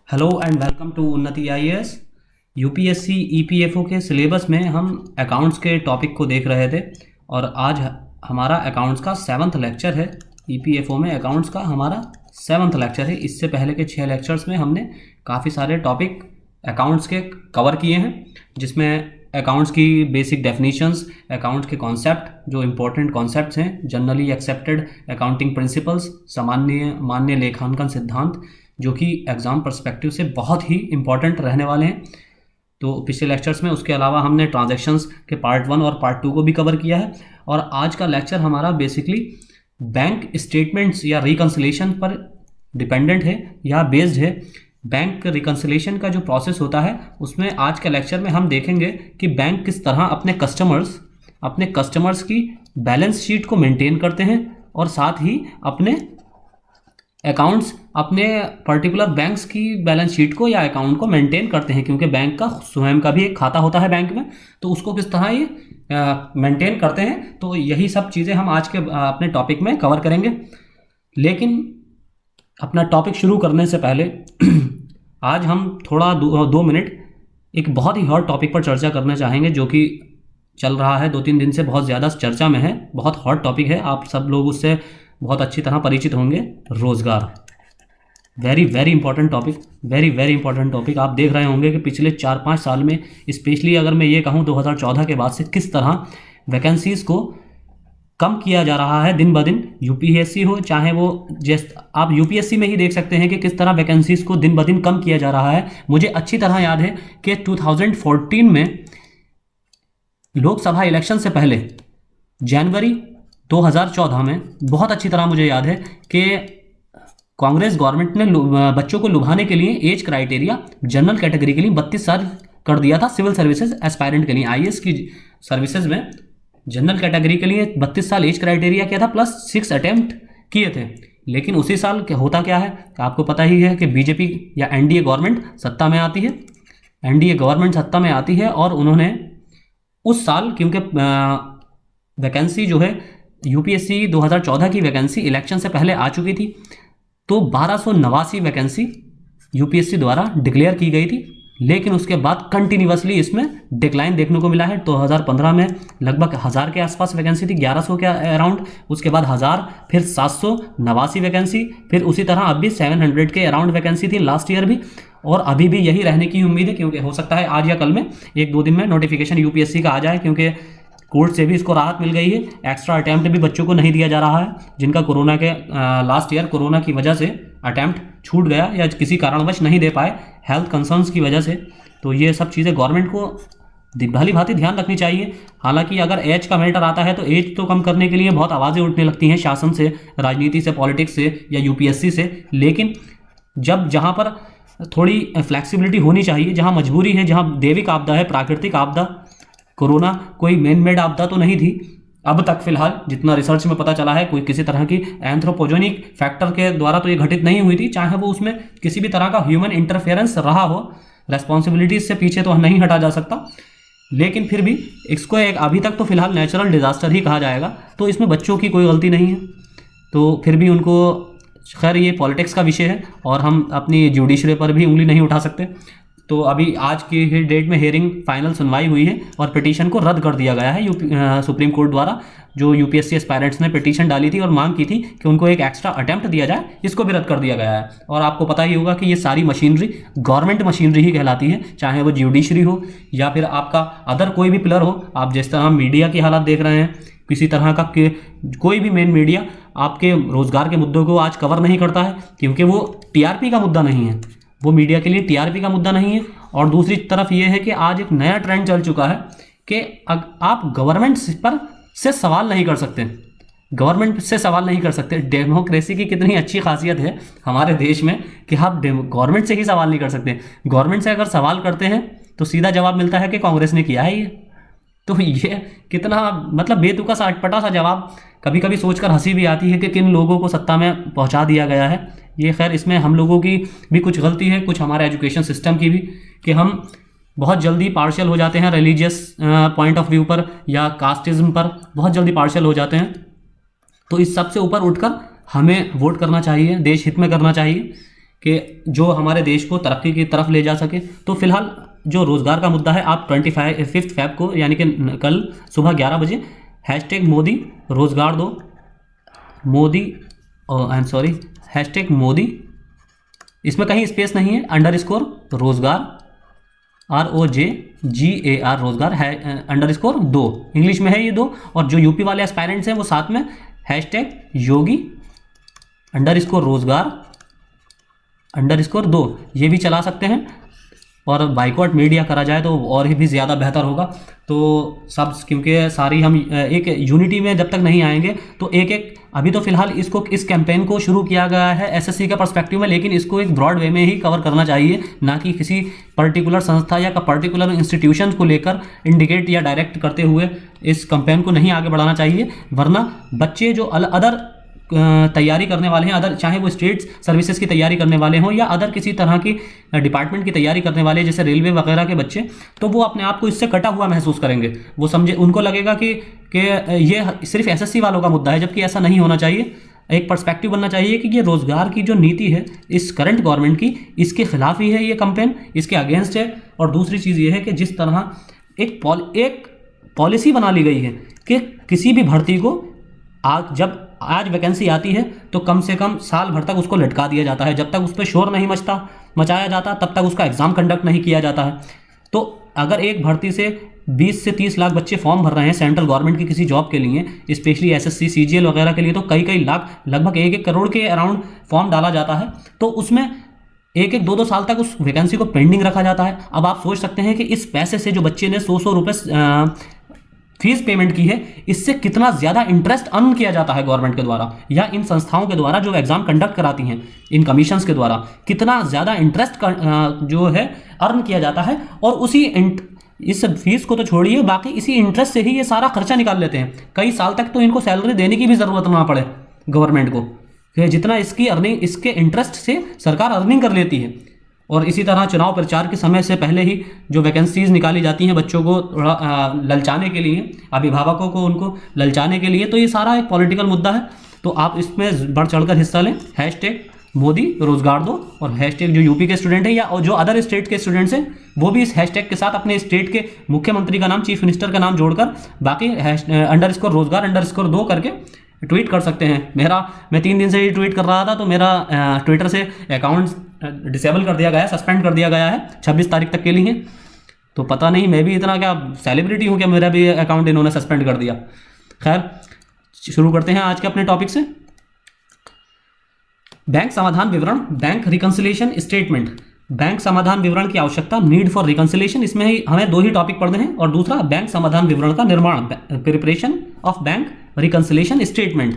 Hello and welcome to उन्नति IAS. UPSC EPFO के syllabus में हम अकाउंट्स के टॉपिक को देख रहे थे और आज हमारा अकाउंट्स का 7वां लेक्चर है। ईपीएफओ में अकाउंट्स का हमारा 7वां लेक्चर है। इससे पहले के 6 लेक्चर्स में हमने काफ़ी सारे टॉपिक अकाउंट्स के कवर किए हैं, जिसमें अकाउंट्स की बेसिक डेफिनेशंस, अकाउंट्स के कॉन्सेप्ट, जो इम्पोर्टेंट कॉन्सेप्ट्स हैं, जनरली एक्सेप्टेड अकाउंटिंग प्रिंसिपल्स, मान्य लेखांकन सिद्धांत, जो कि एग्ज़ाम पर्सपेक्टिव से बहुत ही इम्पॉर्टेंट रहने वाले हैं। तो पिछले लेक्चर्स में उसके अलावा हमने ट्रांजैक्शंस के पार्ट 1 और पार्ट 2 को भी कवर किया है। और आज का लेक्चर हमारा बेसिकली बैंक स्टेटमेंट्स या रिकन्सिलेशन पर डिपेंडेंट है या बेस्ड है। बैंक रिकन्सिलेशन का जो प्रोसेस होता है उसमें आज के लेक्चर में हम देखेंगे कि बैंक किस तरह अपने कस्टमर्स की बैलेंस शीट को मेंटेन करते हैं और साथ ही अपने अकाउंट्स, अपने पर्टिकुलर बैंक्स की बैलेंस शीट को या अकाउंट को मेंटेन करते हैं, क्योंकि बैंक का स्वयं का भी एक खाता होता है बैंक में, तो उसको किस तरह ये मेंटेन करते हैं। तो यही सब चीज़ें हम आज के अपने टॉपिक में कवर करेंगे। लेकिन अपना टॉपिक शुरू करने से पहले आज हम थोड़ा 2 मिनट एक बहुत ही हॉट टॉपिक पर चर्चा करना चाहेंगे, जो कि चल रहा है 2-3 दिन से, बहुत ज़्यादा चर्चा में है, बहुत हॉट टॉपिक है, आप सब लोग उससे बहुत अच्छी तरह परिचित होंगे। रोज़गार, very very important topic, very very important topic. आप देख रहे होंगे कि पिछले 4-5 साल में, स्पेशली अगर मैं ये कहूँ 2014 के बाद से, किस तरह वैकेंसीज़ को कम किया जा रहा है दिन ब दिन। यूपीएससी हो चाहे वो आप यूपीएससी में ही देख सकते हैं कि किस तरह वैकेंसीज़ को दिन ब दिन कम किया जा रहा है। मुझे अच्छी तरह याद है कि 2014 में लोकसभा इलेक्शन से पहले जनवरी 2014 में बहुत अच्छी तरह मुझे याद है कि कांग्रेस गवर्नमेंट ने बच्चों को लुभाने के लिए एज क्राइटेरिया जनरल कैटेगरी के लिए 32 साल कर दिया था। सिविल सर्विसेज एस्पायरेंट के लिए, आईएएस की सर्विसेज में जनरल कैटेगरी के लिए 32 साल एज क्राइटेरिया किया था, प्लस 6 अटेम्प्ट किए थे। लेकिन उसी साल होता क्या है, आपको पता ही है कि बीजेपी या एनडीए गवर्नमेंट सत्ता में आती है। एनडीए गवर्नमेंट सत्ता में आती है और उन्होंने उस साल, क्योंकि वैकेंसी जो है यूपीएससी 2014 की वैकेंसी इलेक्शन से पहले आ चुकी थी, तो 1289 वैकेंसी यूपीएससी द्वारा डिक्लेयर की गई थी। लेकिन उसके बाद कंटिन्यूसली इसमें डिक्लाइन देखने को मिला है। 2015 में लगभग 1000 के आसपास वैकेंसी थी, 1100 के अराउंड, उसके बाद 1000, फिर 789 वैकेंसी, फिर उसी तरह अब भी 700 के अराउंड वैकेंसी थी लास्ट ईयर भी, और अभी भी यही रहने की उम्मीद है, क्योंकि हो सकता है आज या कल में 1-2 दिन में नोटिफिकेशन यूपीएससी का आ जाए, क्योंकि कोर्ट से भी इसको राहत मिल गई है। एक्स्ट्रा अटैम्प्ट भी बच्चों को नहीं दिया जा रहा है, जिनका कोरोना के लास्ट ईयर कोरोना की वजह से अटैम्प्ट छूट गया या किसी कारणवश नहीं दे पाए हेल्थ कंसर्न्स की वजह से। तो ये सब चीज़ें गवर्नमेंट को भली भांति ध्यान रखनी चाहिए। हालांकि अगर एज का मैटर आता है तो एज तो कम करने के लिए बहुत आवाज़ें उठने लगती हैं शासन से, राजनीति से, पॉलिटिक्स से या यूपीएससी से। लेकिन जहाँ पर थोड़ी फ्लैक्सिबिलिटी होनी चाहिए, जहाँ मजबूरी है, जहाँ दैविक आपदा है, प्राकृतिक आपदा, कोरोना कोई मैन मेड आपदा तो नहीं थी अब तक फिलहाल, जितना रिसर्च में पता चला है, कोई किसी तरह की एंथ्रोपोजेनिक फैक्टर के द्वारा तो ये घटित नहीं हुई थी, चाहे वो उसमें किसी भी तरह का ह्यूमन इंटरफेरेंस रहा हो। रेस्पॉन्सिबिलिटीज से पीछे तो नहीं हटा जा सकता, लेकिन फिर भी इसको एक अभी तक तो फिलहाल नेचुरल डिजास्टर ही कहा जाएगा। तो इसमें बच्चों की कोई गलती नहीं है, तो फिर भी उनको, खैर ये पॉलिटिक्स का विषय है और हम अपनी जुडिशरी पर भी उंगली नहीं उठा सकते। तो अभी आज की डेट में हियरिंग फाइनल सुनवाई हुई है और पिटीशन को रद्द कर दिया गया है सुप्रीम कोर्ट द्वारा। जो यूपीएससी एस्पायरेंट्स ने पिटीशन डाली थी और मांग की थी कि उनको एक एक्स्ट्रा अटेम्प्ट दिया जाए, इसको भी रद्द कर दिया गया है। और आपको पता ही होगा कि ये सारी मशीनरी गवर्नमेंट मशीनरी ही कहलाती है, चाहे वो जुडिशरी हो या फिर आपका अदर कोई भी पिलर हो। आप जिस तरह मीडिया की हालत देख रहे हैं, किसी तरह का कोई भी मेन मीडिया आपके रोजगार के मुद्दों को आज कवर नहीं करता है, क्योंकि वो टीआरपी का मुद्दा नहीं है, वो मीडिया के लिए टीआरपी का मुद्दा नहीं है। और दूसरी तरफ ये है कि आज एक नया ट्रेंड चल चुका है कि आप गवर्नमेंट पर से सवाल नहीं कर सकते, गवर्नमेंट से सवाल नहीं कर सकते। डेमोक्रेसी की कितनी अच्छी खासियत है हमारे देश में कि आप गवर्नमेंट से ही सवाल नहीं कर सकते। गवर्नमेंट से अगर सवाल करते हैं तो सीधा जवाब मिलता है कि कांग्रेस ने किया है ये। तो ये कितना मतलब बेतुका सा अटपटा सा जवाब, कभी कभी सोचकर हंसी भी आती है कि किन लोगों को सत्ता में पहुंचा दिया गया है। ये खैर इसमें हम लोगों की भी कुछ गलती है, कुछ हमारे एजुकेशन सिस्टम की भी, कि हम बहुत जल्दी पार्शियल हो जाते हैं रिलीजियस पॉइंट ऑफ व्यू पर या कास्टिज्म पर बहुत जल्दी पार्शियल हो जाते हैं। तो इस सब से ऊपर उठकर हमें वोट करना चाहिए, देश हित में करना चाहिए। कि जो हमारे देश को तरक्की की तरफ ले जा सके। तो फिलहाल जो रोज़गार का मुद्दा है, आप 5 फेब को यानी कि कल सुबह 11 बजे हैशटैग मोदी रोज़गार दो, Modi I am sorry hashtag Modi, इसमें कहीं स्पेस नहीं है, अंडरस्कोर रोज़गार ROJGAR रोज़गार है अंडरस्कोर 2, इंग्लिश में है ये 2। और जो यूपी वाले एस्पायरेंट्स हैं वो साथ में हैशटैग योगी अंडरस्कोर रोज़गार अंडरस्कोर 2 ये भी चला सकते हैं। और बाइकआउट मीडिया करा जाए तो और भी ज़्यादा बेहतर होगा। तो सब क्योंकि सारी हम एक यूनिटी में जब तक नहीं आएंगे तो एक अभी तो फिलहाल इस कैंपेन को शुरू किया गया है एसएससी का पर्सपेक्टिव में, लेकिन इसको एक ब्रॉड वे में ही कवर करना चाहिए, ना कि किसी पर्टिकुलर संस्था या पर्टिकुलर इंस्टीट्यूशन को लेकर इंडिकेट या डायरेक्ट करते हुए इस कैंपेन को नहीं आगे बढ़ाना चाहिए। वरना बच्चे जो अदर तैयारी करने वाले हैं, अदर चाहे वो स्टेट सर्विसेज की तैयारी करने वाले हों या अदर किसी तरह की डिपार्टमेंट की तैयारी करने वाले जैसे रेलवे वगैरह के बच्चे, तो वो अपने आप को इससे कटा हुआ महसूस करेंगे। वो समझे, उनको लगेगा कि ये सिर्फ एसएससी वालों का मुद्दा है, जबकि ऐसा नहीं होना चाहिए। एक पर्सपेक्टिव बनना चाहिए कि ये रोज़गार की जो नीति है इस करंट गवर्नमेंट की, इसके खिलाफ ही है ये कैंपेन, इसके अगेंस्ट है। और दूसरी चीज़ ये है कि जिस तरह एक पॉलिसी बना ली गई है कि किसी भी भर्ती को जब आज वैकेंसी आती है तो कम से कम साल भर तक उसको लटका दिया जाता है, जब तक उस पर शोर नहीं मचाया जाता तब तक उसका एग्ज़ाम कंडक्ट नहीं किया जाता है। तो अगर एक भर्ती से 20 से 30 लाख बच्चे फॉर्म भर रहे हैं सेंट्रल गवर्नमेंट की किसी जॉब के लिए, स्पेशली एसएससी सीजीएल वगैरह के लिए, तो कई लाख, लगभग 1 करोड़ के अराउंड फॉर्म डाला जाता है। तो उसमें 1-2 साल तक उस वैकेंसी को पेंडिंग रखा जाता है। अब आप सोच सकते हैं कि इस पैसे से जो बच्चे ने 100 रुपये फीस पेमेंट की है, इससे कितना ज़्यादा इंटरेस्ट अर्न किया जाता है गवर्नमेंट के द्वारा या इन संस्थाओं के द्वारा जो एग्ज़ाम कंडक्ट कराती हैं, इन कमीशंस के द्वारा कितना ज़्यादा इंटरेस्ट जो है अर्न किया जाता है। और इस फीस को तो छोड़िए, बाकी इसी इंटरेस्ट से ही ये सारा खर्चा निकाल लेते हैं। कई साल तक तो इनको सैलरी देने की भी ज़रूरत ना पड़े गवर्नमेंट को, जितना इसकी अर्निंग, इसके इंटरेस्ट से सरकार अर्निंग कर लेती है। और इसी तरह चुनाव प्रचार के समय से पहले ही जो वैकेंसीज निकाली जाती हैं बच्चों को थोड़ा ललचाने के लिए, अभिभावकों को उनको ललचाने के लिए, तो ये सारा एक पॉलिटिकल मुद्दा है। तो आप इसमें बढ़ चढ़कर हिस्सा लें। हैशटैग मोदी रोज़गार दो, और हैशटैग जो यूपी के स्टूडेंट हैं या जो अदर स्टेट के स्टूडेंट्स हैं वो भी इस हैशटैग के साथ अपने स्टेट के मुख्यमंत्री का नाम, चीफ मिनिस्टर का नाम जोड़कर बाकी अंडरस्कोर रोज़गार अंडरस्कोर 2 करके ट्वीट कर सकते हैं। मैं 3 दिन से ये ट्वीट कर रहा था, तो मेरा ट्विटर से अकाउंट डिसेबल कर दिया गया है, सस्पेंड कर दिया गया है 26 तारीख तक के लिए। तो पता नहीं मैं भी इतना क्या सेलिब्रिटी हूँ क्या मेरा भी अकाउंट इन्होंने सस्पेंड कर दिया। खैर, शुरू करते हैं आज के अपने टॉपिक से। बैंक समाधान विवरण, बैंक रिकंसिलिएशन स्टेटमेंट। बैंक समाधान विवरण की आवश्यकता, नीड फॉर रिकंसिलिएशन, इसमें ही हमें 2 ही टॉपिक पढ़ने हैं। और दूसरा बैंक समाधान विवरण का निर्माण, preparation of bank reconciliation statement.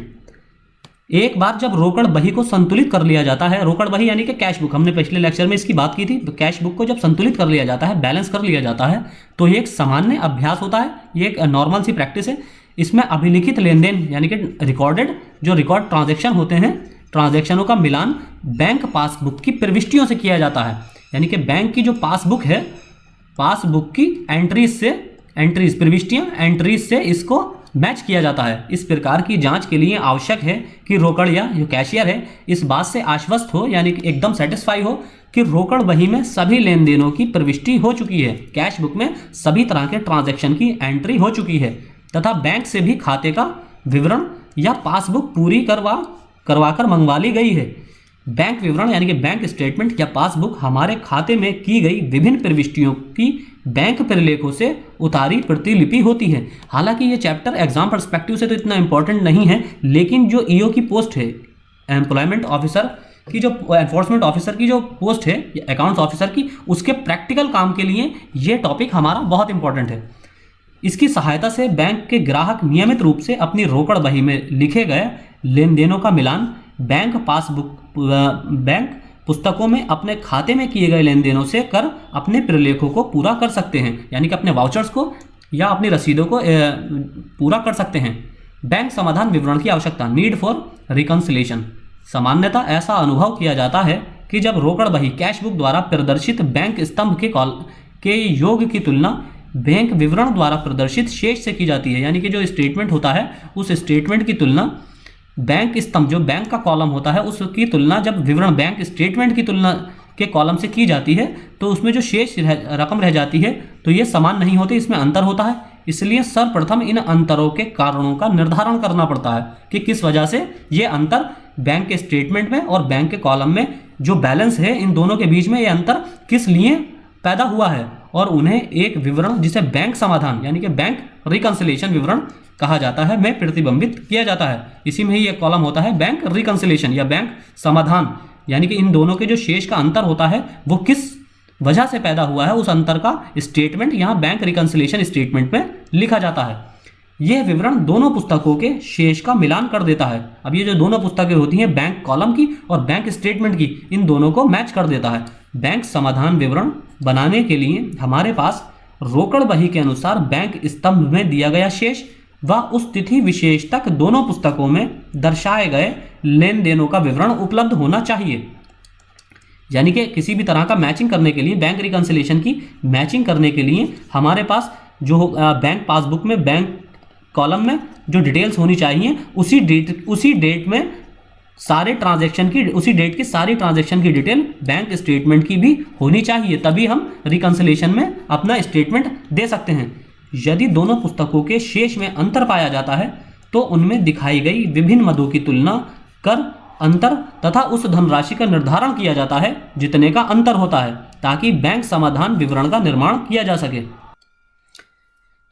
एक बार जब रोकड़ बही को संतुलित कर लिया जाता है, रोकड़ बही यानी कि कैश बुक, हमने पिछले लेक्चर में इसकी बात की थी। कैश बुक को जब संतुलित कर लिया जाता है, बैलेंस कर लिया जाता है, तो ये एक सामान्य अभ्यास होता है, ये एक नॉर्मल सी प्रैक्टिस है। इसमें अभिलिखित लेन देन यानी कि रिकॉर्ड ट्रांजेक्शन होते हैं, ट्रांजेक्शनों का मिलान बैंक पासबुक की प्रविष्टियों से किया जाता है। यानी कि बैंक की जो पासबुक है, पासबुक की एंट्रीज से इसको मैच किया जाता है। इस प्रकार की जांच के लिए आवश्यक है कि रोकड़ या जो कैशियर है इस बात से आश्वस्त हो, यानी कि एकदम सेटिस्फाई हो कि रोकड़ बही में सभी लेन देनों की प्रविष्टि हो चुकी है, कैश बुक में सभी तरह के ट्रांजैक्शन की एंट्री हो चुकी है, तथा बैंक से भी खाते का विवरण या पासबुक पूरी करवाकर मंगवा ली गई है। बैंक विवरण यानी कि बैंक स्टेटमेंट या पासबुक हमारे खाते में की गई विभिन्न प्रविष्टियों की बैंक प्रलेखों से उतारी प्रतिलिपि होती है। हालांकि ये चैप्टर एग्जाम पर्सपेक्टिव से तो इतना इंपॉर्टेंट नहीं है, लेकिन जो ईओ की पोस्ट है, एम्प्लॉयमेंट ऑफिसर की जो एनफोर्समेंट ऑफिसर की जो पोस्ट है, अकाउंट्स ऑफिसर की, उसके प्रैक्टिकल काम के लिए ये टॉपिक हमारा बहुत इंपॉर्टेंट है। इसकी सहायता से बैंक के ग्राहक नियमित रूप से अपनी रोकड़ बही में लिखे गए लेन देनों का मिलान बैंक पुस्तकों में अपने खाते में किए गए लेन देनों से कर अपने प्रलेखों को पूरा कर सकते हैं, यानी कि अपने वाउचर्स को या अपनी रसीदों को पूरा कर सकते हैं। बैंक समाधान विवरण की आवश्यकता, नीड फॉर रिकंसिलिएशन। सामान्यतः ऐसा अनुभव किया जाता है कि जब रोकड़ बही कैश बुक द्वारा प्रदर्शित बैंक स्तंभ के योग की तुलना बैंक विवरण द्वारा प्रदर्शित शेष से की जाती है, यानी कि जो स्टेटमेंट होता है उस स्टेटमेंट की तुलना बैंक स्तंभ जो बैंक का कॉलम होता है उसकी तुलना जब विवरण बैंक स्टेटमेंट की तुलना के कॉलम से की जाती है तो उसमें जो शेष रकम रह जाती है तो ये समान नहीं होती, इसमें अंतर होता है। इसलिए सर्वप्रथम इन अंतरों के कारणों का निर्धारण करना पड़ता है कि किस वजह से ये अंतर बैंक के स्टेटमेंट में और बैंक के कॉलम में जो बैलेंस है इन दोनों के बीच में ये अंतर किस लिए पैदा हुआ है, और उन्हें एक विवरण जिसे बैंक समाधान यानी कि बैंक रिकंसिलिएशन विवरण कहा जाता है में प्रतिबिंबित किया जाता है। इसी में ही एक कॉलम होता है बैंक रिकंसिलिएशन या बैंक समाधान, यानी कि इन दोनों के जो शेष का अंतर होता है वो किस वजह से पैदा हुआ है, उस अंतर का स्टेटमेंट यहाँ बैंक रिकंसिलिएशन स्टेटमेंट में लिखा जाता है। यह विवरण दोनों पुस्तकों के शेष का मिलान कर देता है। अब ये जो दोनों पुस्तकें होती हैं बैंक कॉलम की और बैंक स्टेटमेंट की, इन दोनों को मैच कर देता है। बैंक समाधान विवरण बनाने के लिए हमारे पास रोकड़ बही के अनुसार बैंक स्तंभ में दिया गया शेष व उस तिथि विशेष तक दोनों पुस्तकों में दर्शाए गए लेन देनों का विवरण उपलब्ध होना चाहिए। यानी कि किसी भी तरह का मैचिंग करने के लिए, बैंक रिकंसिलिएशन की मैचिंग करने के लिए हमारे पास जो बैंक पासबुक में बैंक कॉलम में जो डिटेल्स होनी चाहिए उसी डेट में सारे ट्रांजैक्शन की, उसी डेट की सारी ट्रांजैक्शन की डिटेल बैंक स्टेटमेंट की भी होनी चाहिए, तभी हम रिकंसिलिएशन में अपना स्टेटमेंट दे सकते हैं। यदि दोनों पुस्तकों के शेष में अंतर पाया जाता है तो उनमें दिखाई गई विभिन्न मदों की तुलना कर अंतर तथा उस धनराशि का निर्धारण किया जाता है जितने का अंतर होता है, ताकि बैंक समाधान विवरण का निर्माण किया जा सके।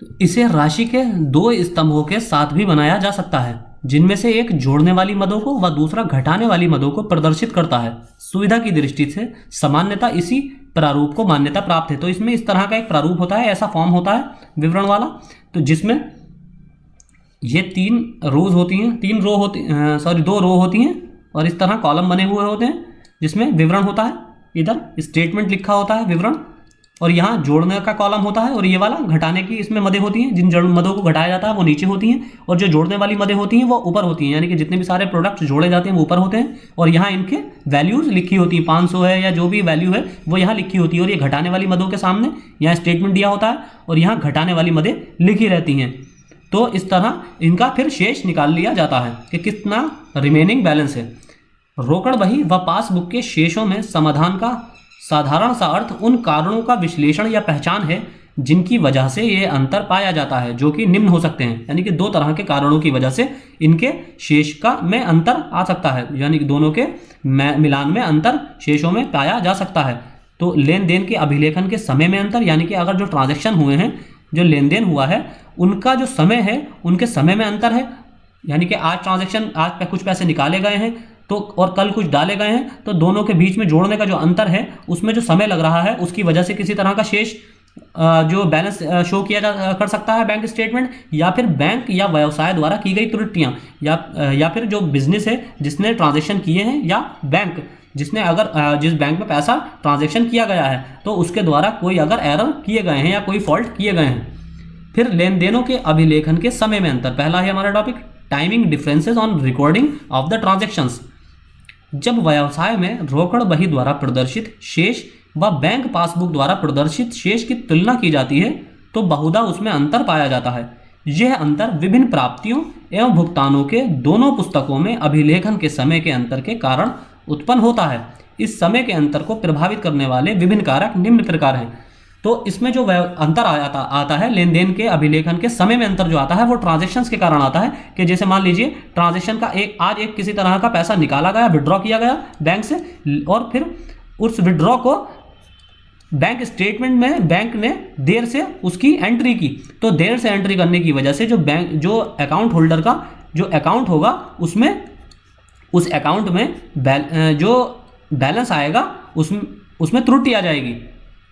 तो इसे राशि के दो स्तंभों के साथ भी बनाया जा सकता है, जिनमें से एक जोड़ने वाली मदों को व दूसरा घटाने वाली मदों को प्रदर्शित करता है। सुविधा की दृष्टि से सामान्यतः इसी प्रारूप को मान्यता प्राप्त है। तो इसमें इस तरह का एक प्रारूप होता है, ऐसा फॉर्म होता है विवरण वाला, तो जिसमें ये दो रो होती हैं और इस तरह कॉलम बने हुए होते हैं जिसमें विवरण होता है, इधर स्टेटमेंट लिखा होता है विवरण, और यहाँ जोड़ने का कॉलम होता है, और ये वाला घटाने की इसमें मदें होती हैं। जिन मदों को घटाया जाता है वो नीचे होती हैं और जो जोड़ने वाली मदें होती हैं वो ऊपर होती हैं, यानी कि जितने भी सारे प्रोडक्ट जोड़े जाते हैं वो ऊपर होते हैं और यहाँ इनके वैल्यूज लिखी होती हैं, 500 है या जो भी वैल्यू है वो यहाँ लिखी होती है। और ये घटाने वाली मदों के सामने यहाँ स्टेटमेंट दिया होता है और यहाँ घटाने वाली मदें लिखी रहती हैं। तो इस तरह इनका फिर शेष निकाल लिया जाता है कि कितना रिमेनिंग बैलेंस है। रोकड़ बही व पासबुक के शेषों में समाधान का साधारण सा अर्थ उन कारणों का विश्लेषण या पहचान है जिनकी वजह से ये अंतर पाया जाता है, जो कि निम्न हो सकते हैं। यानी कि दो तरह के कारणों की वजह से इनके शेष का में अंतर आ सकता है, यानी कि दोनों के मिलान में अंतर शेषों में पाया जा सकता है। तो लेन देन के अभिलेखन के समय में अंतर, यानी कि अगर जो ट्रांजैक्शन हुए हैं, जो लेन देन हुआ है, उनका जो समय है उनके समय में अंतर है। यानी कि आज ट्रांजैक्शन, आज कुछ पैसे निकाले गए हैं तो और कल कुछ डाले गए हैं, तो दोनों के बीच में जोड़ने का जो अंतर है उसमें जो समय लग रहा है उसकी वजह से किसी तरह का शेष जो बैलेंस शो किया कर सकता है बैंक स्टेटमेंट, या फिर बैंक या व्यवसाय द्वारा की गई त्रुटियां, या फिर जो बिजनेस है जिसने ट्रांजैक्शन किए हैं, या बैंक जिसने अगर जिस बैंक में पैसा ट्रांजैक्शन किया गया है तो उसके द्वारा कोई अगर एरर किए गए हैं या कोई फॉल्ट किए गए हैं। फिर लेन देनों के अभिलेखन के समय में अंतर, पहला है हमारा topic timing differences on recording of the transactions. जब व्यवसाय में रोकड़ बही द्वारा प्रदर्शित शेष व बैंक पासबुक द्वारा प्रदर्शित शेष की तुलना की जाती है तो बहुधा उसमें अंतर पाया जाता है। यह अंतर विभिन्न प्राप्तियों एवं भुगतानों के दोनों पुस्तकों में अभिलेखन के समय के अंतर के कारण उत्पन्न होता है। इस समय के अंतर को प्रभावित करने वाले विभिन्न कारक निम्न प्रकार हैं। तो इसमें जो अंतर आता है लेन देन के अभिलेखन के समय में अंतर जो आता है वो ट्रांजैक्शंस के कारण आता है, कि जैसे मान लीजिए ट्रांजैक्शन का आज किसी तरह का पैसा निकाला गया, विड्रॉ किया गया बैंक से, और फिर उस विड्रॉ को बैंक स्टेटमेंट में बैंक ने देर से उसकी एंट्री की, तो देर से एंट्री करने की वजह से जो अकाउंट होल्डर का जो अकाउंट होगा उसमें उस अकाउंट में जो बैलेंस आएगा उसमें त्रुटि आ जाएगी।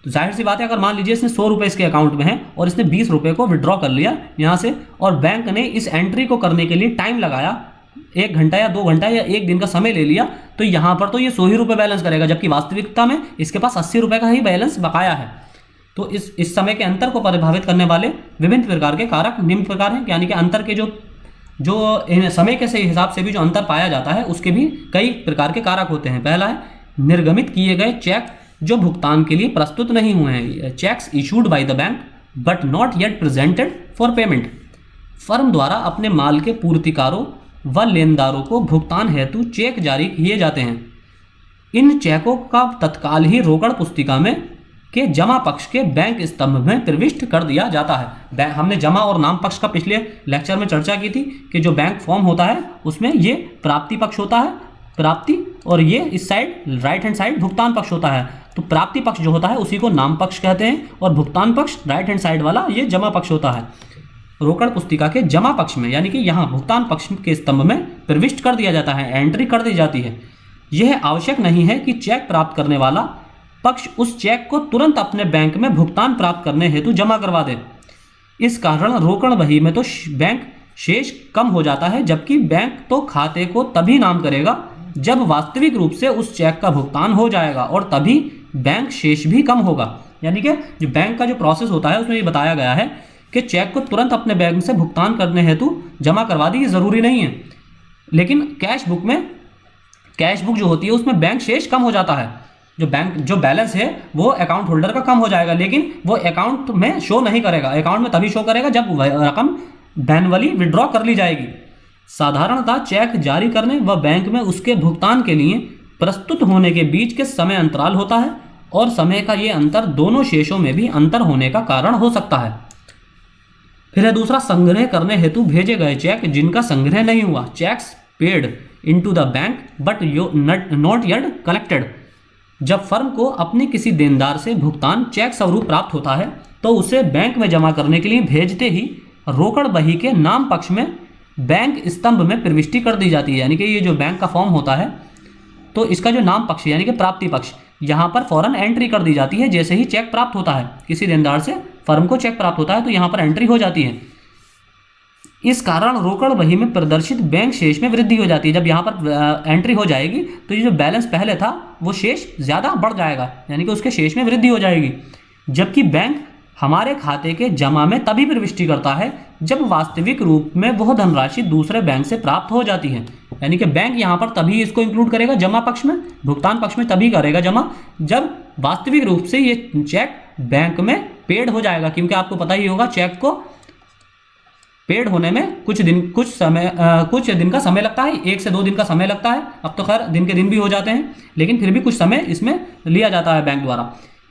तो जाहिर सी बात है, अगर मान लीजिए इसने 100 रुपये इसके अकाउंट में है और इसने 20 रुपये को विड्रॉ कर लिया यहाँ से, और बैंक ने इस एंट्री को करने के लिए टाइम लगाया, 1 घंटा या 2 घंटा या 1 दिन का समय ले लिया, तो यहाँ पर तो ये 100 ही रुपये बैलेंस करेगा, जबकि वास्तविकता में इसके पास 80 रुपये का ही बैलेंस बकाया है। तो इस समय के अंतर को प्रभावित करने वाले विभिन्न प्रकार के कारक निम्न प्रकार हैं, यानी कि अंतर के जो समय के हिसाब से भी जो अंतर पाया जाता है उसके भी कई प्रकार के कारक होते हैं। पहला है निर्गमित किए गए चेक जो भुगतान के लिए प्रस्तुत नहीं हुए हैं, checks issued by the bank but not yet presented for payment. Firm द्वारा अपने माल के पूर्तिकारों व लेनदारों को भुगतान हेतु चेक जारी किए जाते हैं। इन चेकों का तत्काल ही रोकड़ पुस्तिका में के जमा पक्ष के बैंक स्तंभ में प्रविष्ट कर दिया जाता है। हमने जमा और नाम पक्ष का पिछले लेक्चर में चर्चा की थी कि जो बैंक फॉर्म होता है उसमें ये प्राप्ति पक्ष होता है, प्राप्ति, और ये इस साइड राइट हैंड साइड भुगतान पक्ष होता है। तो प्राप्ति पक्ष जो होता है उसी को नाम पक्ष कहते हैं और भुगतान पक्ष राइट हैंड साइड वाला ये जमा पक्ष होता है। रोकड़ पुस्तिका के जमा पक्ष में यानी कि यहाँ भुगतान पक्ष के स्तंभ में प्रविष्ट कर दिया जाता है, एंट्री कर दी जाती है। यह आवश्यक नहीं है कि चेक प्राप्त करने वाला पक्ष उस चेक को तुरंत अपने बैंक में भुगतान प्राप्त करने हेतु जमा करवा दे। इस कारण रोकड़ बही में तो बैंक शेष कम हो जाता है, जबकि बैंक तो खाते को तभी नाम करेगा जब वास्तविक रूप से उस चेक का भुगतान हो जाएगा और तभी बैंक शेष भी कम होगा। यानी कि जो बैंक का जो प्रोसेस होता है उसमें ये बताया गया है कि चेक को तुरंत अपने बैंक से भुगतान करने हेतु जमा करवा दी, ये ज़रूरी नहीं है। लेकिन कैश बुक जो होती है उसमें बैंक शेष कम हो जाता है। जो बैलेंस है वो अकाउंट होल्डर का कम हो जाएगा, लेकिन वो अकाउंट में शो नहीं करेगा। अकाउंट में तभी शो करेगा जब रकम मैन्युअली विड्रॉ कर ली जाएगी। साधारणतः चेक जारी करने व बैंक में उसके भुगतान के लिए प्रस्तुत होने के बीच के समय अंतराल होता है और समय का ये अंतर दोनों शेषों में भी अंतर होने का कारण हो सकता है। फिर है दूसरा, संग्रह करने हेतु भेजे गए चेक जिनका संग्रह नहीं हुआ। Checks paid into the bank but not yet collected. जब फर्म को अपने किसी देनदार से भुगतान चेक स्वरूप प्राप्त होता है तो उसे बैंक में जमा करने के लिए भेजते ही रोकड़ बही के नाम पक्ष में बैंक स्तंभ में प्रविष्टि कर दी जाती है। यानी कि ये जो बैंक का फॉर्म होता है तो इसका जो नाम पक्ष यानी कि प्राप्ति पक्ष, यहाँ पर फौरन एंट्री कर दी जाती है। जैसे ही चेक प्राप्त होता है, किसी देनदार से फर्म को चेक प्राप्त होता है तो यहाँ पर एंट्री हो जाती है। इस कारण रोकड़ बही में प्रदर्शित बैंक शेष में वृद्धि हो जाती है। जब यहाँ पर एंट्री हो जाएगी तो ये जो बैलेंस पहले था वो शेष ज़्यादा बढ़ जाएगा, यानी कि उसके शेष में वृद्धि हो जाएगी। जबकि बैंक हमारे खाते के जमा में तभी प्रविष्टि करता है जब वास्तविक रूप में वह धनराशि दूसरे बैंक से प्राप्त हो जाती है। यानी कि बैंक यहाँ पर तभी इसको इंक्लूड करेगा जमा पक्ष में, भुगतान पक्ष में तभी करेगा जमा जब वास्तविक रूप से ये चेक बैंक में पेड हो जाएगा। क्योंकि आपको पता ही होगा चेक को पेड होने में कुछ दिन का समय लगता है, 1 से 2 दिन का समय लगता है। अब तो खैर दिन के दिन भी हो जाते हैं, लेकिन फिर भी कुछ समय इसमें लिया जाता है बैंक द्वारा,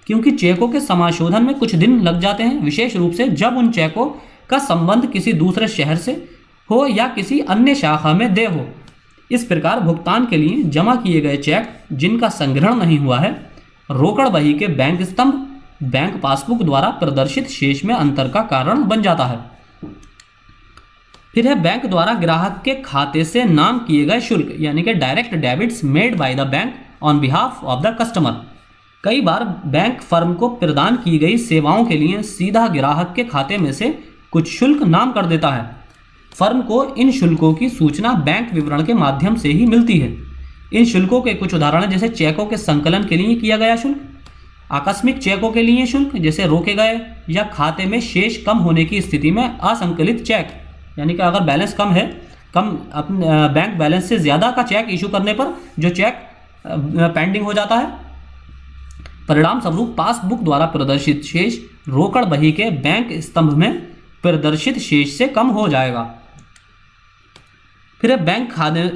क्योंकि चेकों के समाशोधन में कुछ दिन लग जाते हैं, विशेष रूप से जब उन चेकों का संबंध किसी दूसरे शहर से हो या किसी अन्य शाखा में दे हो। इस प्रकार भुगतान के लिए जमा किए गए चेक जिनका संग्रहण नहीं हुआ है, रोकड़ बही के बैंक स्तंभ, बैंक पासबुक द्वारा प्रदर्शित शेष में अंतर का कारण बन जाता है। फिर है बैंक द्वारा ग्राहक के खाते से नाम किए गए शुल्क, यानी कि direct debits made by the bank on behalf of the customer. कई बार बैंक फर्म को प्रदान की गई सेवाओं के लिए सीधा ग्राहक के खाते में से कुछ शुल्क नाम कर देता है। फर्म को इन शुल्कों की सूचना बैंक विवरण के माध्यम से ही मिलती है। इन शुल्कों के कुछ उदाहरण जैसे चेकों के संकलन के लिए किया गया शुल्क, आकस्मिक चेकों के लिए शुल्क जैसे रोके गए या खाते में शेष कम होने की स्थिति में असंकलित चेक, यानी कि अगर बैलेंस अपने बैंक बैलेंस से ज़्यादा का चेक इशू करने पर जो चेक पेंडिंग हो जाता है, परिणाम स्वरूप पासबुक द्वारा प्रदर्शित शेष रोकड़ बही के बैंक स्तंभ में प्रदर्शित शेष से कम हो जाएगा। फिर बैंक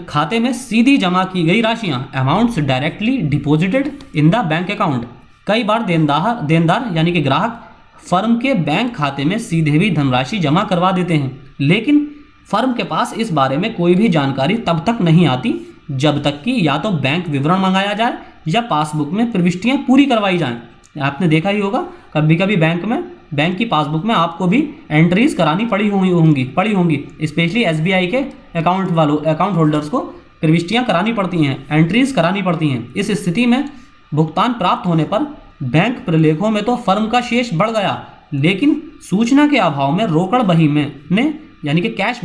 खाते में सीधी जमा की गई राशियां, amounts directly deposited in the bank account. कई बार देनदार यानी कि ग्राहक फर्म के बैंक खाते में सीधे भी धनराशि जमा करवा देते हैं, लेकिन फर्म के पास इस बारे में कोई भी जानकारी तब तक नहीं आती जब तक कि या तो बैंक विवरण मंगाया जाए या पासबुक में प्रविष्टियां पूरी करवाई जाएं। आपने देखा ही होगा कभी कभी बैंक की पासबुक में आपको भी एंट्रीज करानी पड़ी होंगी, स्पेशली एसबीआई के अकाउंट होल्डर्स को प्रविष्टियां करानी पड़ती हैं, एंट्रीज करानी पड़ती हैं। इस स्थिति में भुगतान प्राप्त होने पर बैंक प्रलेखों में तो फर्म का शेष बढ़ गया, लेकिन सूचना के अभाव में रोकड़ बही ने यानी कि कैश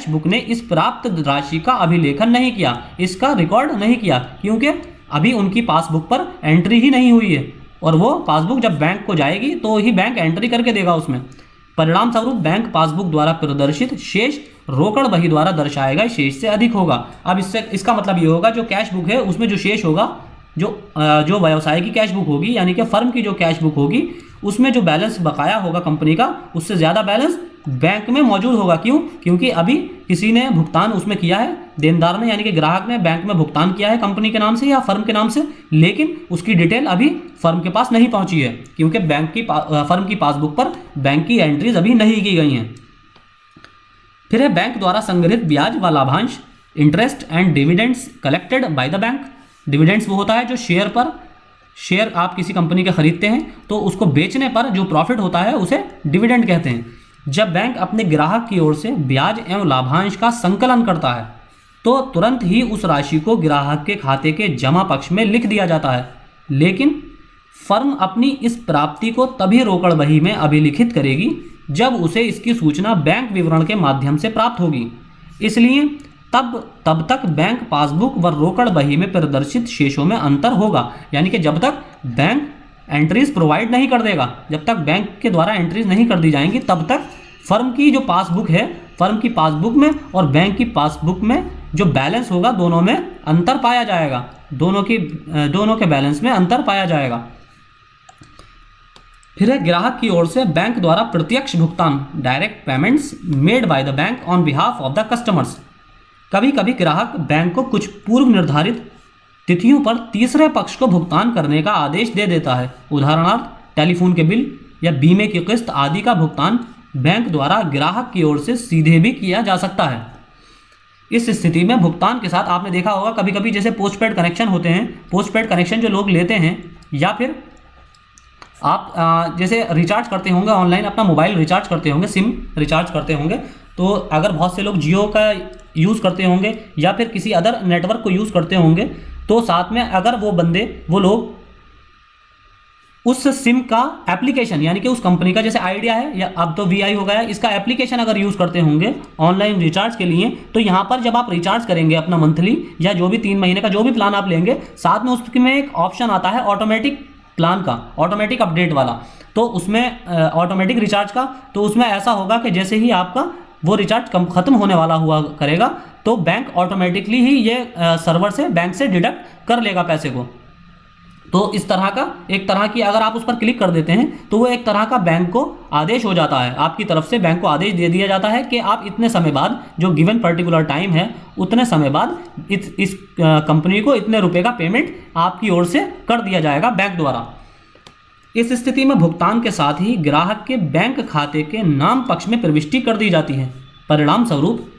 बुक ने इस प्राप्त राशि का अभिलेखन नहीं किया, इसका रिकॉर्ड नहीं किया, क्योंकि अभी उनकी पासबुक पर एंट्री ही नहीं हुई है और वो पासबुक जब बैंक को जाएगी तो ही बैंक एंट्री करके देगा उसमें। परिणाम स्वरूप बैंक पासबुक द्वारा प्रदर्शित शेष रोकड़ बही द्वारा दर्शाए गए शेष से अधिक होगा। अब इसका मतलब ये होगा जो कैश बुक है उसमें जो शेष होगा, जो व्यवसाय की कैश बुक होगी यानी कि फर्म की जो कैश बुक होगी उसमें जो बैलेंस बकाया होगा कंपनी का, उससे ज़्यादा बैलेंस बैंक में मौजूद होगा। क्यों? क्योंकि अभी किसी ने भुगतान उसमें किया है, देनदार ने यानी कि ग्राहक ने बैंक में भुगतान किया है कंपनी के नाम से या फर्म के नाम से, लेकिन उसकी डिटेल अभी फर्म के पास नहीं पहुंची है क्योंकि फर्म की पासबुक पर बैंक की एंट्रीज अभी नहीं की गई हैं। फिर है बैंक द्वारा संग्रहित ब्याज व लाभांश, interest and dividends collected by the bank. Dividends वो होता है जो शेयर आप किसी कंपनी के खरीदते हैं तो उसको बेचने पर जो प्रॉफिट होता है उसे डिविडेंड कहते हैं। जब बैंक अपने ग्राहक की ओर से ब्याज एवं लाभांश का संकलन करता है तो तुरंत ही उस राशि को ग्राहक के खाते के जमा पक्ष में लिख दिया जाता है, लेकिन फर्म अपनी इस प्राप्ति को तभी रोकड़ बही में अभिलिखित करेगी जब उसे इसकी सूचना बैंक विवरण के माध्यम से प्राप्त होगी। इसलिए तब तक बैंक पासबुक व रोकड़ बही में प्रदर्शित शेषों में अंतर होगा। यानी कि जब तक बैंक एंट्रीज प्रोवाइड नहीं कर देगा, जब तक बैंक के द्वारा एंट्रीज नहीं कर दी जाएंगी, तब तक फर्म की जो पासबुक है, फर्म की पासबुक में और बैंक की पासबुक में जो बैलेंस होगा दोनों में अंतर पाया जाएगा, दोनों के बैलेंस में अंतर पाया जाएगा। फिर है ग्राहक की ओर से बैंक द्वारा प्रत्यक्ष भुगतान, direct payments made by the bank on behalf of the customers. कभी कभी ग्राहक बैंक को कुछ पूर्व निर्धारित तिथियों पर तीसरे पक्ष को भुगतान करने का आदेश दे देता है। उदाहरणार्थ टेलीफोन के बिल या बीमे की किस्त आदि का भुगतान बैंक द्वारा ग्राहक की ओर से सीधे भी किया जा सकता है। इस स्थिति में भुगतान के साथ आपने देखा होगा कभी कभी जैसे पोस्टपेड कनेक्शन होते हैं, पोस्टपेड कनेक्शन जो लोग लेते हैं, या फिर आप जैसे रिचार्ज करते होंगे ऑनलाइन, अपना मोबाइल रिचार्ज करते होंगे, सिम रिचार्ज करते होंगे, तो अगर बहुत से लोग जियो का यूज़ करते होंगे या फिर किसी अदर नेटवर्क को यूज़ करते होंगे, तो साथ में अगर वो लोग उस सिम का एप्लीकेशन यानी कि उस कंपनी का जैसे आइडिया है या अब तो वीआई हो गया है, इसका एप्लीकेशन अगर यूज़ करते होंगे ऑनलाइन रिचार्ज के लिए, तो यहाँ पर जब आप रिचार्ज करेंगे अपना मंथली या जो भी 3 महीने का जो भी प्लान आप लेंगे, साथ में उसमें एक ऑप्शन आता है ऑटोमेटिक प्लान का, ऑटोमेटिक अपडेट वाला, तो उसमें ऑटोमेटिक रिचार्ज का, तो उसमें ऐसा होगा कि जैसे ही आपका वो रिचार्ज खत्म होने वाला हुआ करेगा तो बैंक ऑटोमेटिकली ही ये सर्वर से बैंक से डिडक्ट कर लेगा पैसे को। तो इस तरह का एक तरह की अगर आप उस पर क्लिक कर देते हैं तो वो एक तरह का बैंक को आदेश हो जाता है, आपकी तरफ से बैंक को आदेश दे दिया जाता है कि आप इतने समय बाद, जो गिवन पर्टिकुलर टाइम है, उतने समय बाद इस कंपनी को इतने रुपए का पेमेंट आपकी ओर से कर दिया जाएगा बैंक द्वारा। इस स्थिति में भुगतान के साथ ही ग्राहक के बैंक खाते के नाम पक्ष में प्रविष्टि कर दी जाती है। परिणाम स्वरूप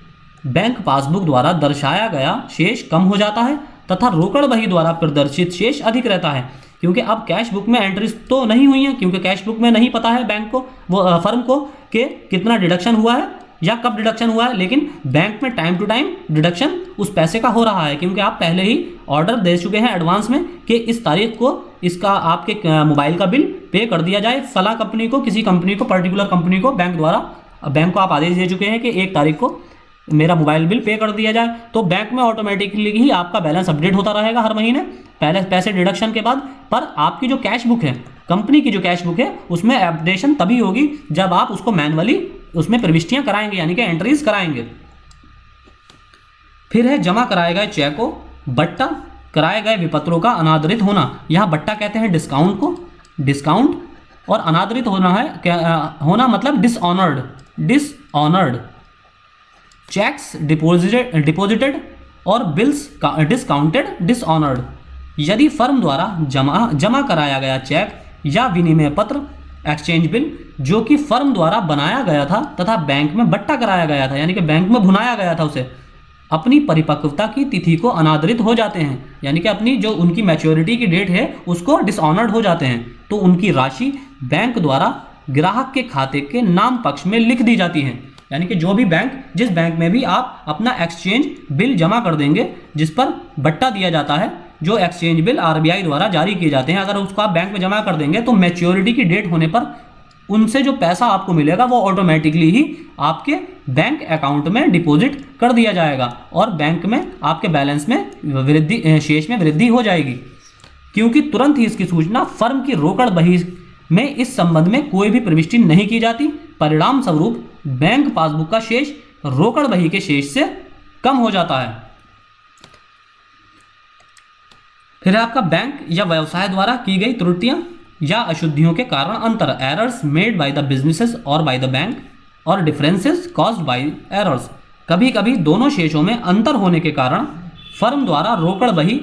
बैंक पासबुक द्वारा दर्शाया गया शेष कम हो जाता है तथा रोकड़ बही द्वारा प्रदर्शित शेष अधिक रहता है, क्योंकि अब कैश बुक में एंट्रीज तो नहीं हुई हैं, क्योंकि कैश बुक में नहीं पता है बैंक को, वो फर्म को, कि कितना डिडक्शन हुआ है या कब डिडक्शन हुआ है, लेकिन बैंक में टाइम टू टाइम डिडक्शन उस पैसे का हो रहा है, क्योंकि आप पहले ही ऑर्डर दे चुके हैं एडवांस में कि इस तारीख को इसका आपके मोबाइल का बिल पे कर दिया जाए फला कंपनी को, किसी कंपनी को, पर्टिकुलर कंपनी को, बैंक द्वारा, बैंक को आप आदेश दे चुके हैं कि 1 तारीख को मेरा मोबाइल बिल पे कर दिया जाए, तो बैंक में ऑटोमेटिकली ही आपका बैलेंस अपडेट होता रहेगा हर महीने पहले पैसे डिडक्शन के बाद। पर आपकी जो कैश बुक है, कंपनी की जो कैश बुक है, उसमें अपडेशन तभी होगी जब आप उसको मैनुअली उसमें प्रविष्टियां कराएंगे, यानी कि एंट्रीज कराएंगे। फिर है जमा कराए गए चेकों, बट्टा कराए गए विपत्रों का अनादरित होना। यहाँ बट्टा कहते हैं डिस्काउंट को, डिस्काउंट, और अनादरित होना है होना मतलब डिसऑनर्ड। चेक्स डिपॉजिटेड और बिल्स डिस्काउंटेड, डिसऑनर्ड। यदि फर्म द्वारा जमा कराया गया चेक या विनिमय पत्र, एक्सचेंज बिल, जो कि फर्म द्वारा बनाया गया था तथा बैंक में बट्टा कराया गया था, यानी कि बैंक में भुनाया गया था, उसे अपनी परिपक्वता की तिथि को अनादरित हो जाते हैं, यानी कि अपनी जो उनकी मैच्योरिटी की डेट है उसको डिसऑनर्ड हो जाते हैं, तो उनकी राशि बैंक द्वारा ग्राहक के खाते के नाम पक्ष में लिख दी जाती है। यानी कि जो भी बैंक, जिस बैंक में भी आप अपना एक्सचेंज बिल जमा कर देंगे, जिस पर बट्टा दिया जाता है, जो एक्सचेंज बिल आरबीआई द्वारा जारी किए जाते हैं, अगर उसको आप बैंक में जमा कर देंगे तो मैच्योरिटी की डेट होने पर उनसे जो पैसा आपको मिलेगा वो ऑटोमेटिकली ही आपके बैंक अकाउंट में डिपॉजिट कर दिया जाएगा और बैंक में आपके बैलेंस में शेष में वृद्धि हो जाएगी, क्योंकि तुरंत ही इसकी सूचना फर्म की रोकड़ बही में इस संबंध में कोई भी प्रविष्टि नहीं की जाती। परिणाम स्वरूप बैंक पासबुक का शेष रोकड़ बही के शेष से कम हो जाता है। फिर आपका बैंक या व्यवसाय द्वारा की गई त्रुटियां या अशुद्धियों के कारण अंतर, errors made by the businesses और बाय द बैंक। और डिफरेंसेस कॉज्ड बाय एरर्स। कभी कभी दोनों शेषों में अंतर होने के कारण फर्म द्वारा रोकड़ बही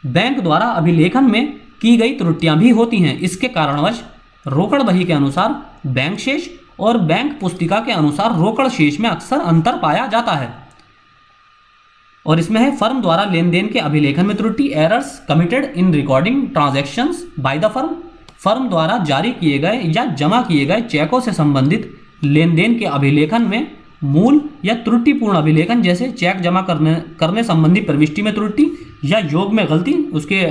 बैंक द्वारा अभिलेखन में की गई त्रुटियां भी होती हैं। इसके कारणवश रोकड़ बही के अनुसार बैंक शेष और बैंक पुस्तिका के अनुसार रोकड़ शेष में अक्सर अंतर पाया जाता है। और इसमें है फर्म द्वारा लेन देन के अभिलेखन में त्रुटि, errors committed in recording transactions by the firm. Firm द्वारा जारी किए गए या जमा किए गए चेकों से संबंधित लेन देन के अभिलेखन में मूल या त्रुटिपूर्ण अभिलेखन, जैसे चेक जमा करने संबंधी प्रविष्टि में त्रुटि या योग में गलती, उसके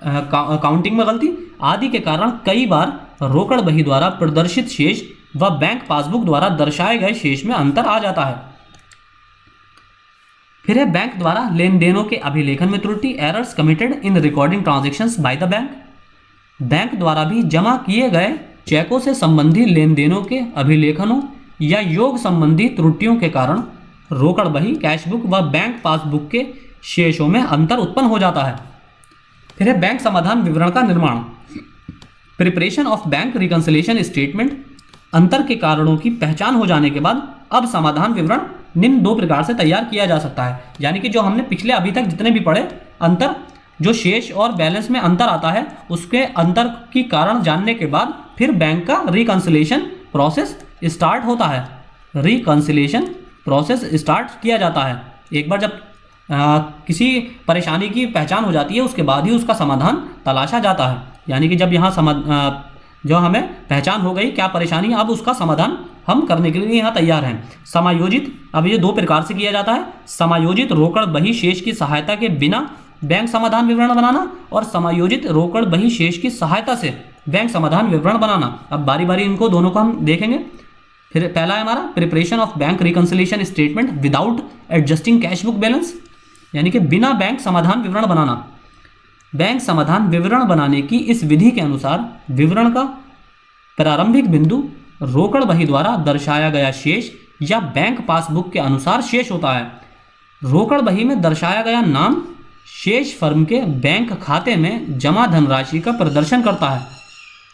काउंटिंग में गलती आदि के कारण कई बार रोकड़ बही द्वारा प्रदर्शित शेष व बैंक पासबुक द्वारा दर्शाए गए शेष में अंतर आ जाता है। फिर है बैंक द्वारा लेन देनों के अभिलेखन में त्रुटि, errors committed in recording transactions bye the bank. Bank द्वारा भी जमा किए गए चेकों से संबंधी लेन देनों के अभिलेखनों या योग संबंधी त्रुटियों के कारण रोकड़ बही, कैश बुक व बैंक पासबुक के शेषों में अंतर उत्पन्न हो जाता है। फिर है बैंक समाधान विवरण का निर्माण, preparation of bank reconciliation statement. अंतर के कारणों की पहचान हो जाने के बाद अब समाधान विवरण निम्न दो प्रकार से तैयार किया जा सकता है। यानी कि जो हमने पिछले अभी तक जितने भी पढ़े अंतर, जो शेष और बैलेंस में अंतर आता है, उसके अंतर की कारण जानने के बाद फिर बैंक का रिकंसिलिएशन प्रोसेस स्टार्ट होता है। रिकंसिलिएशन प्रोसेस स्टार्ट किया जाता है। एक बार जब किसी परेशानी की पहचान हो जाती है, उसके बाद ही उसका समाधान तलाशा जाता है। यानी कि जब यहाँ जो हमें पहचान हो गई क्या परेशानी, अब उसका समाधान हम करने के लिए यहाँ तैयार हैं। समायोजित, अब ये दो प्रकार से किया जाता है। समायोजित रोकड़ बही शेष की सहायता के बिना बैंक समाधान विवरण बनाना और समायोजित रोकड़ बही शेष की सहायता से बैंक समाधान विवरण बनाना। अब बारी बारी इनको दोनों को हम देखेंगे। फिर पहला है हमारा preparation of bank reconciliation statement without adjusting cash book balance, यानी कि बिना बैंक समाधान विवरण बनाना। बैंक समाधान विवरण बनाने की इस विधि के अनुसार विवरण का प्रारंभिक बिंदु रोकड़ बही द्वारा दर्शाया गया शेष या बैंक पासबुक के अनुसार शेष होता है। रोकड़ बही में दर्शाया गया नाम शेष फर्म के बैंक खाते में जमा धनराशि का प्रदर्शन करता है,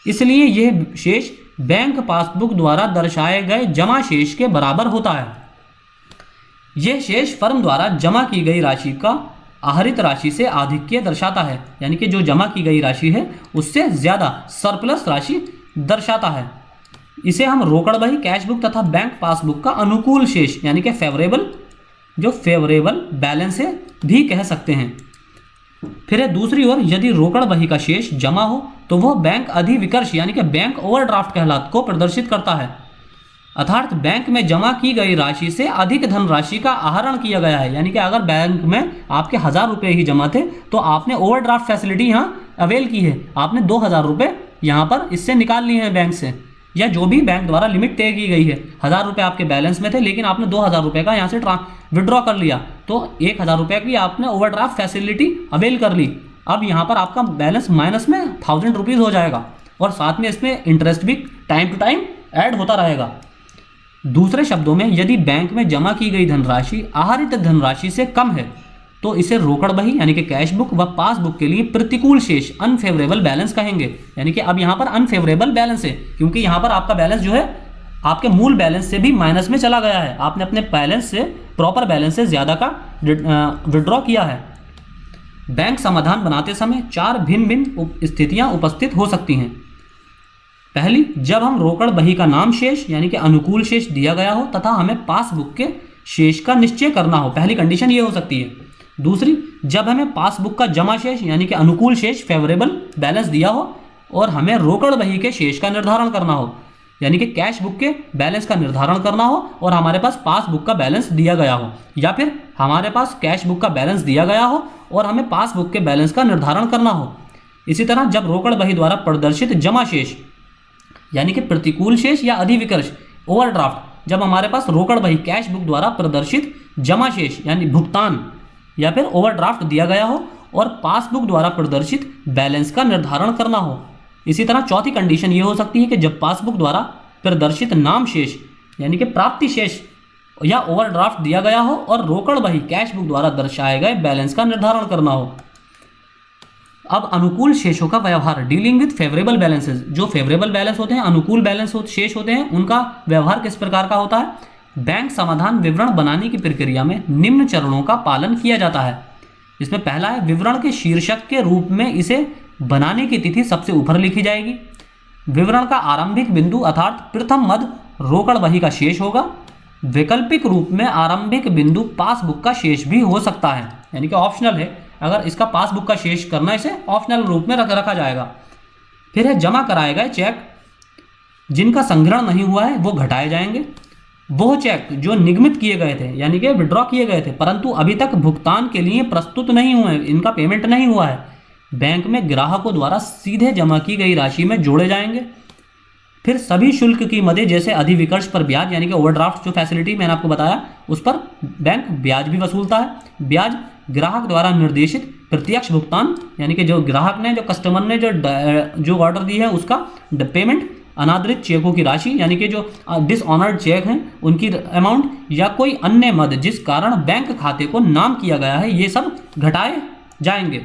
इसलिए यह शेष बैंक पासबुक द्वारा दर्शाए गए जमा शेष के बराबर होता है। यह शेष फर्म द्वारा जमा की गई राशि का आहरित राशि से आधिक्य दर्शाता है, यानी कि जो जमा की गई राशि है उससे ज़्यादा सरप्लस राशि दर्शाता है। इसे हम रोकड़ बही, कैश बुक तथा बैंक पासबुक का अनुकूल शेष, यानी कि फेवरेबल, जो फेवरेबल बैलेंस है भी कह सकते हैं। फिर है दूसरी ओर यदि रोकड़ बही का शेष जमा हो तो वह बैंक अधिविकर्ष, यानी कि बैंक ओवरड्राफ्ट कहलात को प्रदर्शित करता है। अर्थात बैंक में जमा की गई राशि से अधिक धनराशि का आहरण किया गया है। यानी कि अगर बैंक में आपके 1000 रुपये ही जमा थे तो आपने ओवरड्राफ्ट फैसिलिटी यहाँ अवेल की है, आपने 2000 रुपये यहाँ पर इससे निकाल लिए हैं बैंक से, या जो भी बैंक द्वारा लिमिट तय की गई है। 1000 रुपये आपके बैलेंस में थे लेकिन आपने 2000 रुपये का यहाँ से विड्रॉ कर लिया, तो 1000 रुपये की आपने ओवरड्राफ्ट फैसिलिटी अवेल कर ली। अब यहाँ पर आपका बैलेंस माइनस में 1000 रुपीज़ हो जाएगा और साथ में इसमें इंटरेस्ट भी टाइम टू टाइम ऐड होता रहेगा। दूसरे शब्दों में यदि बैंक में जमा की गई धनराशि आहरित धनराशि से कम है तो इसे रोकड़ बही, यानी कि कैश बुक व पासबुक के लिए प्रतिकूल शेष, अनफेवरेबल बैलेंस कहेंगे। यानी कि अब यहाँ पर अनफेवरेबल बैलेंस है क्योंकि यहाँ पर आपका बैलेंस जो है आपके मूल बैलेंस से भी माइनस में चला गया है। आपने अपने बैलेंस से, प्रॉपर बैलेंस से ज़्यादा का विड्रॉ किया है। बैंक समाधान बनाते समय 4 भिन्न भिन्न स्थितियाँ उपस्थित हो सकती हैं। पहली, जब हम रोकड़ बही का नाम शेष, यानी कि अनुकूल शेष दिया गया हो तथा हमें पासबुक के शेष का निश्चय करना हो, पहली कंडीशन ये हो सकती है। दूसरी, जब हमें पासबुक का जमा शेष, यानी कि अनुकूल शेष, फेवरेबल बैलेंस दिया हो और हमें रोकड़ बही के शेष का निर्धारण करना हो, यानी कि कैश बुक के बैलेंस का निर्धारण करना हो और हमारे पास पासबुक का बैलेंस दिया गया हो, या फिर हमारे पास कैश बुक का बैलेंस दिया गया हो और हमें पासबुक के बैलेंस का निर्धारण करना हो। इसी तरह जब रोकड़ बही द्वारा प्रदर्शित जमा शेष, यानी कि प्रतिकूल शेष या अधिविकर्ष, ओवरड्राफ्ट, जब हमारे पास रोकड़ बही, कैश बुक द्वारा प्रदर्शित जमा शेष यानी भुगतान या फिर ओवरड्राफ्ट दिया गया हो और पासबुक द्वारा प्रदर्शित बैलेंस का निर्धारण करना हो। इसी तरह चौथी कंडीशन ये हो सकती है कि जब पासबुक द्वारा प्रदर्शित नाम शेष, यानी कि प्राप्ति शेष या ओवरड्राफ्ट दिया गया हो और रोकड़ बही, कैश बुक द्वारा दर्शाए गए बैलेंस का निर्धारण करना हो। अब अनुकूल शेषों का व्यवहार, डीलिंग विद फेवरेबल बैलेंसेज, जो फेवरेबल बैलेंस होते हैं, अनुकूल बैलेंस शेष होते हैं, उनका व्यवहार किस प्रकार का होता है। बैंक समाधान विवरण बनाने की प्रक्रिया में निम्न चरणों का पालन किया जाता है। इसमें पहला है, विवरण के शीर्षक के रूप में इसे बनाने की तिथि सबसे ऊपर लिखी जाएगी। विवरण का आरंभिक बिंदु अर्थात प्रथम मद रोकड़ बही का शेष होगा। वैकल्पिक रूप में आरंभिक बिंदु पासबुक का शेष भी हो सकता है, यानी कि ऑप्शनल है, अगर इसका पासबुक का शेष करना इसे ऑप्शनल रूप में रखा जाएगा। फिर है, जमा कराए गए चेक जिनका संग्रहण नहीं हुआ है वो घटाए जाएंगे। वो चेक जो निगमित किए गए थे, यानी कि विड्रॉ किए गए थे, परंतु अभी तक भुगतान के लिए प्रस्तुत नहीं हुए, इनका पेमेंट नहीं हुआ है, बैंक में ग्राहकों द्वारा सीधे जमा की गई राशि में जोड़े जाएंगे। फिर सभी शुल्क की मदें, जैसे अधिविकर्ष पर ब्याज, यानी कि ओवरड्राफ्ट जो फैसिलिटी मैंने आपको बताया, उस पर बैंक ब्याज भी वसूलता है। ब्याज ग्राहक द्वारा निर्देशित प्रत्यक्ष भुगतान, यानी कि जो ग्राहक ने, जो कस्टमर ने जो ऑर्डर दी है उसका पेमेंट, अनादरित चेकों की राशि, यानी कि जो डिसऑनर्ड चेक हैं उनकी अमाउंट, या कोई अन्य मद जिस कारण बैंक खाते को नाम किया गया है, ये सब घटाए जाएंगे।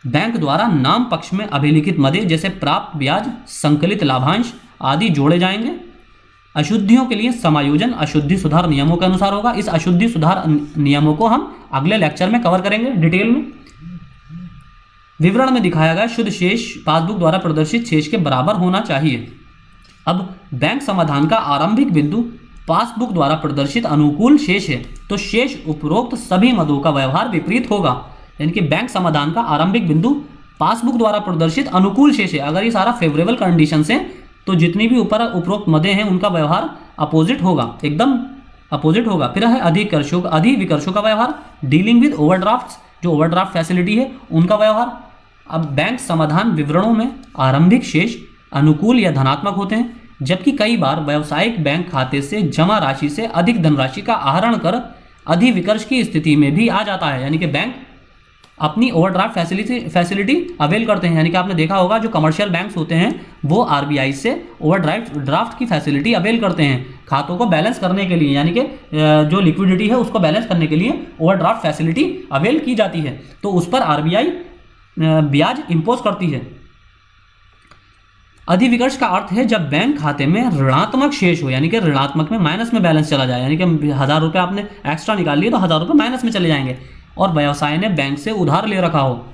बैंक द्वारा नाम पक्ष में अभिलिखित मदें, जैसे प्राप्त ब्याज, संकलित लाभांश आदि जोड़े जाएंगे। अशुद्धियों के लिए समायोजन अशुद्धि सुधार नियमों के अनुसार होगा। इस अशुद्धि सुधार नियमों को हम अगले लेक्चर में कवर करेंगे डिटेल में। विवरण में दिखाया गया शुद्ध शेष पासबुक द्वारा प्रदर्शित शेष के बराबर होना चाहिए। अब बैंक समाधान का आरंभिक बिंदु पासबुक द्वारा प्रदर्शित अनुकूल शेष है, तो शेष उपरोक्त सभी मदों का व्यवहार विपरीत होगा, यानी कि बैंक समाधान का आरंभिक बिंदु पासबुक द्वारा प्रदर्शित अनुकूल शेष है। अगर ये सारा फेवरेबल कंडीशन है तो जितनी भी ऊपर उपरोक्त मदें हैं उनका व्यवहार अपोजिट होगा, एकदम अपोजिट होगा। फिर है अधिविकर्षों का व्यवहार, डीलिंग विद ओवरड्राफ्ट, जो ओवरड्राफ्ट फैसिलिटी है उनका व्यवहार। अब बैंक समाधान विवरणों में आरंभिक शेष अनुकूल या धनात्मक होते हैं, जबकि कई बार व्यावसायिक बैंक खाते से जमा राशि से अधिक धनराशि का आहरण कर अधिविकर्ष की स्थिति में भी आ जाता है, यानी कि बैंक अपनी ओवरड्राफ्ट फैसिलिटी अवेल करते हैं। यानी कि आपने देखा होगा जो कमर्शियल बैंक्स होते हैं वो आरबीआई से ओवरड्राफ्ट की फैसिलिटी अवेल करते हैं खातों को बैलेंस करने के लिए, यानी कि जो लिक्विडिटी है उसको बैलेंस करने के लिए ओवरड्राफ्ट फैसिलिटी अवेल की जाती है, तो उस पर आरबीआई ब्याज इंपोज करती है। अधिविकर्ष का अर्थ है जब बैंक खाते में ऋणात्मक शेष हो, यानी कि ऋणात्मक में माइनस में बैलेंस चला जाए, यानी कि 1000 रुपये आपने एक्स्ट्रा निकाल लिए तो 1000 रुपये माइनस में चले जाएंगे, और व्यवसाय ने बैंक से उधार ले रखा हो।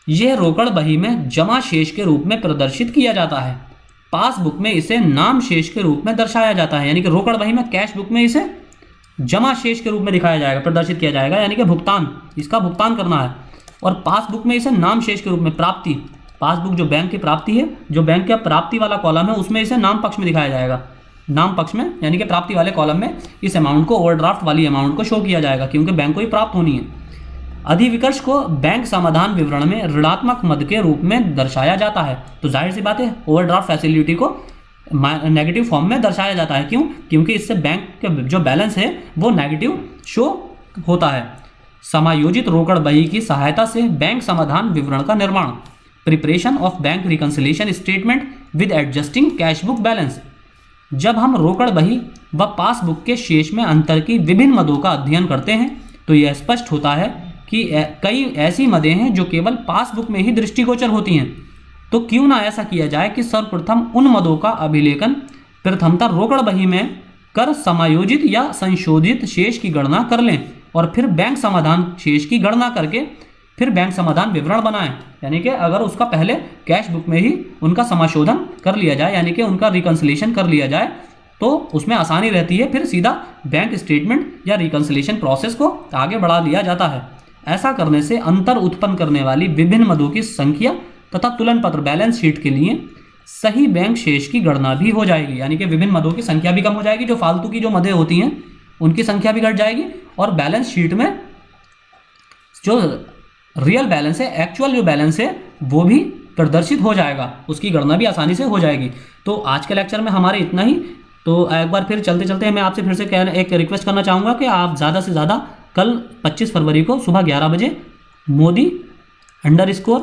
यह रोकड़ बही में जमा शेष के रूप में प्रदर्शित किया जाता है। पासबुक में इसे नाम शेष के रूप में दर्शाया जाता है, यानी कि रोकड़ बही में, कैश बुक में इसे जमा शेष के रूप में दिखाया जाएगा, प्रदर्शित किया जाएगा, यानी कि भुगतान, इसका भुगतान करना है। और पासबुक में इसे नाम शेष के रूप में, प्राप्ति, पासबुक जो बैंक की प्राप्ति है, जो बैंक का प्राप्ति वाला कॉलम है उसमें इसे नाम पक्ष में दिखाया जाएगा, नाम पक्ष में, यानी कि प्राप्ति वाले कॉलम में इस अमाउंट को, ओवरड्राफ्ट वाली अमाउंट को शो किया जाएगा, क्योंकि बैंक को ही प्राप्त होनी है। अधिविकर्ष को बैंक समाधान विवरण में ऋणात्मक मद के रूप में दर्शाया जाता है, तो जाहिर सी बात है ओवरड्राफ्ट फैसिलिटी को नेगेटिव फॉर्म में दर्शाया जाता है। क्यों? क्योंकि इससे बैंक के जो बैलेंस है वो नेगेटिव शो होता है। समायोजित रोकड़ बही की सहायता से बैंक समाधान विवरण का निर्माण, preparation of bank reconciliation statement with adjusting cash book balance. जब हम रोकड़ बही व पासबुक के शेष में अंतर की विभिन्न मदों का अध्ययन करते हैं तो यह स्पष्ट होता है कि कई ऐसी मदें हैं जो केवल पासबुक में ही दृष्टिगोचर होती हैं। तो क्यों ना ऐसा किया जाए कि सर्वप्रथम उन मदों का अभिलेखन प्रथमतः रोकड़ बही में कर समायोजित या संशोधित शेष की गणना कर लें, और फिर बैंक समाधान शेष की गणना करके फिर बैंक समाधान विवरण बनाएं। यानी कि अगर उसका पहले कैश बुक में ही उनका समाशोधन कर लिया जाए, यानी कि उनका रिकंसिलिएशन कर लिया जाए, तो उसमें आसानी रहती है, फिर सीधा बैंक स्टेटमेंट या रिकंसिलिएशन प्रोसेस को आगे बढ़ा लिया जाता है। ऐसा करने से अंतर उत्पन्न करने वाली विभिन्न मदों की संख्या तथा तुलन पत्र बैलेंस शीट के लिए सही बैंक शेष की गणना भी हो जाएगी, यानी कि विभिन्न मदों की संख्या भी कम हो जाएगी, जो फालतू की जो मदें होती हैं उनकी संख्या भी घट जाएगी, और बैलेंस शीट में जो रियल बैलेंस है, एक्चुअल जो बैलेंस है वो भी प्रदर्शित हो जाएगा, उसकी गणना भी आसानी से हो जाएगी। तो आज के लेक्चर में हमारे इतना ही। तो एक बार फिर चलते चलते मैं आपसे फिर से एक रिक्वेस्ट करना चाहूँगा कि आप ज़्यादा से ज़्यादा कल 25 फरवरी को सुबह 11 बजे मोदी_रोजगार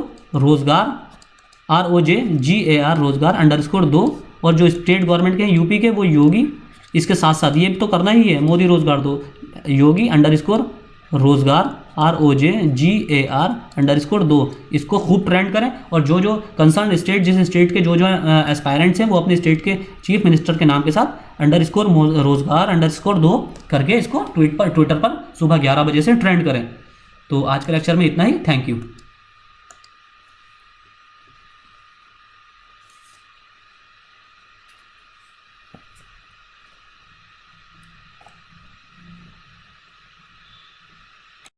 ROJGAR रोजगार _2, और जो स्टेट गवर्नमेंट के हैं यूपी के वो योगी, इसके साथ साथ ये तो करना ही है मोदी रोजगार 2 योगी रोजगार ROJGAR_2 इसको खूब ट्रेंड करें, और जो जो कंसर्न स्टेट, जिस स्टेट के जो जो एस्पायरेंट्स हैं वो अपने स्टेट के चीफ मिनिस्टर के नाम के साथ _रोजगार_2 करके इसको ट्विटर पर सुबह 11 बजे से ट्रेंड करें। तो आज के लेक्चर में इतना ही। Thank you.